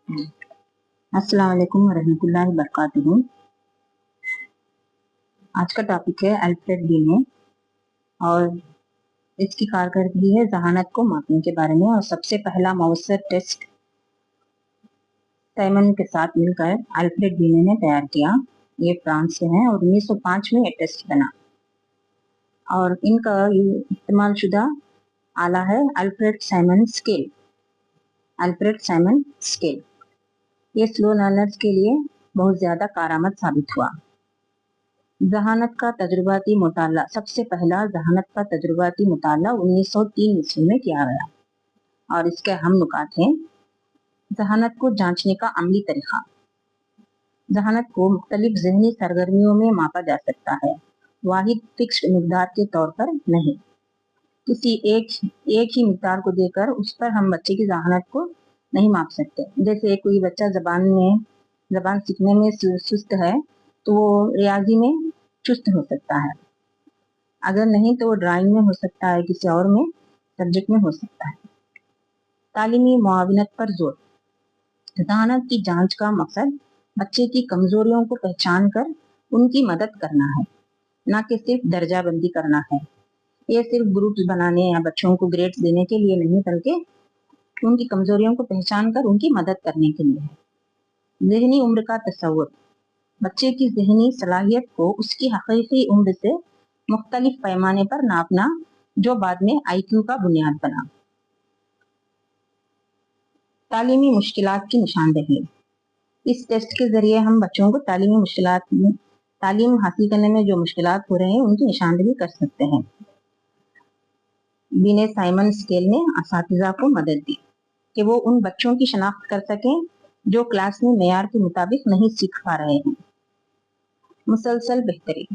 अस्सलाम वालेकुम वरहमतुल्लाहि वबरकातुहू। आज का टॉपिक है अल्फ्रेड बीने और इसकी कारकर्दगी है जहानत को मापने के बारे में। और सबसे पहला मौसर टेस्ट साइमन के साथ मिलकर अल्फ्रेड बीने ने तैयार किया। ये फ्रांस से हैं और 1905 में ये टेस्ट बना और इनका इस्तेमाल शुदा आला है Alfred Simon scale. Alfred Simon scale ये स्लो लर्नर्स के लिए बहुत ज्यादा कारआमद साबित हुआ। जहानत का तजुर्बाती मुताला, सबसे पहला जहानत का तजुर्बाती मुताला 1903 ईस्वी में किया गया और इसके अहम नुकात हैं। जहानत को जांचने का अमली तरीका। जहानत को मुख्तलिफ ज़हनी सरगर्मियों में मापा जा सकता है, वाहिद फिक्स्ड मिकदार के तौर पर नहीं। किसी एक ही मिकदार को देकर उस पर हम बच्चे की जहानत को नहीं माप सकते। जैसे कोई बच्चा जबान सीखने में सुस्त है तो वो रियाजी में चुस्त हो सकता है, अगर नहीं तो वो ड्राइंग में हो सकता है, किसी और में सब्जेक्ट में हो सकता है। तालीमी मुआविनत पर जोर। जहानत की जांच का मकसद बच्चे की कमजोरियों को पहचान कर उनकी मदद करना है, न कि सिर्फ दर्जा बंदी करना है। ये सिर्फ ग्रुप्स बनाने या बच्चों को ग्रेड्स देने के लिए नहीं, बल्कि उनकी कमजोरियों को पहचान कर उनकी मदद करने के लिए है। ज़हनी उम्र का तस्वुर। बच्चे की ज़हनी सलाहियत को उसकी हकीकी उम्र से मुख्तलिफ पैमाने पर नापना, जो बाद में IQ का बुनियाद बना। तालीमी मुश्किलात की निशानदेही। इस टेस्ट के जरिए हम बच्चों को तालीम हासिल करने में जो मुश्किलात हो रहे हैं उनकी निशानदेही कर सकते हैं। बीने साइमन स्केल ने असातिज़ा को मदद दी कि वो उन बच्चों की शनाख्त कर सकें जो क्लास में मेयार के मुताबिक नहीं सीख पा रहे हैं। मुसलसल बेहतरी।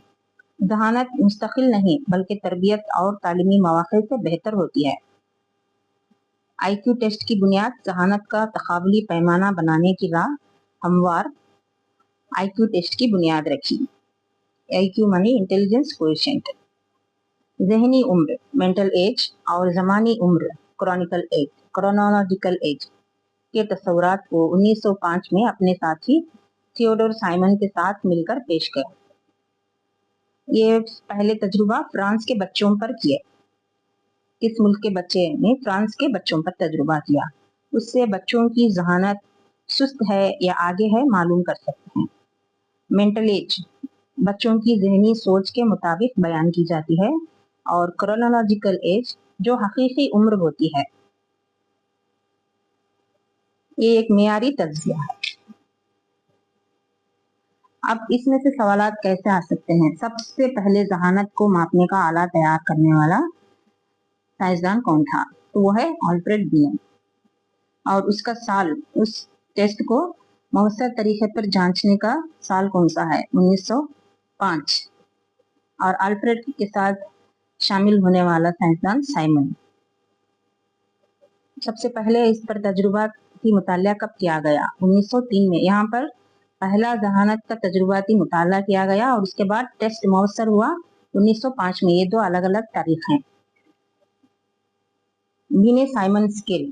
जहानत मुस्तकिल नहीं बल्कि तरबियत और तालीमी मौक़े से बेहतर होती है। IQ टेस्ट की बुनियाद जहानत का तकाबली पैमाना बनाने की राह हमवार IQ टेस्ट की बुनियाद रखी। IQ मानी इंटेलिजेंस कोएफिशिएंट। ज़हनी उम्र मेंटल एज और ज़मानी उम्र क्रोनोलॉजिकल एज के तस्वुरात को 1905 में अपने साथी थियोडोर साइमन के साथ मिलकर पेश किया। ये पहले तजुर्बा फ्रांस के बच्चों पर किए। किस मुल्क के बच्चे ने? फ्रांस के बच्चों पर तजुर्बा किया। उससे बच्चों की जहानत सुस्त है या आगे है मालूम कर सकते हैं। मेंटल एज बच्चों की ज़हनी सोच के मुताबिक बयान की जाती है और क्रोनोलॉजिकल एज जो हकीकी उम्र होती है। ये एक मेयारी तज्जिया है। अब इसमें से सवालात कैसे आ सकते हैं? सबसे पहले जहानत को मापने का आला तैयार करने वाला साइंसदान कौन था? तो वो है अल्फ्रेड बीने। और उसका साल, उस टेस्ट को मौसर तरीके पर जांचने का साल कौन सा है? 1905। और अल्फ्रेड के साथ शामिल होने वाला साइंसदान साइमन। सबसे पहले इस पर तजुर्बाती मुताला कब किया गया? 1903 में। यहाँ पर पहला जहानत का तजुर्बाती मुताला किया गया और उसके बाद टेस्ट मौसर हुआ 1905 में। ये दो अलग अलग तारीख हैं। बीने साइमन स्केल,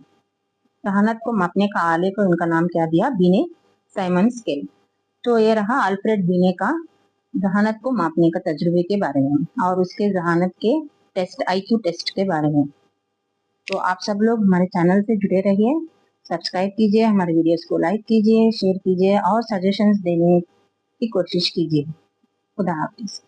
जहानत को मापने का आले को उनका नाम क्या दिया? बीने साइमन स्केल। तो ये रहा अल्फ्रेड बीने का जहानत को मापने का तजुर्बे के बारे में और उसके जहानत के टेस्ट IQ टेस्ट के बारे में। तो आप सब लोग हमारे चैनल से जुड़े रहिए, सब्सक्राइब कीजिए, हमारे वीडियोस को लाइक कीजिए, शेयर कीजिए और सजेशंस देने की कोशिश कीजिए। खुदा हाफिज़।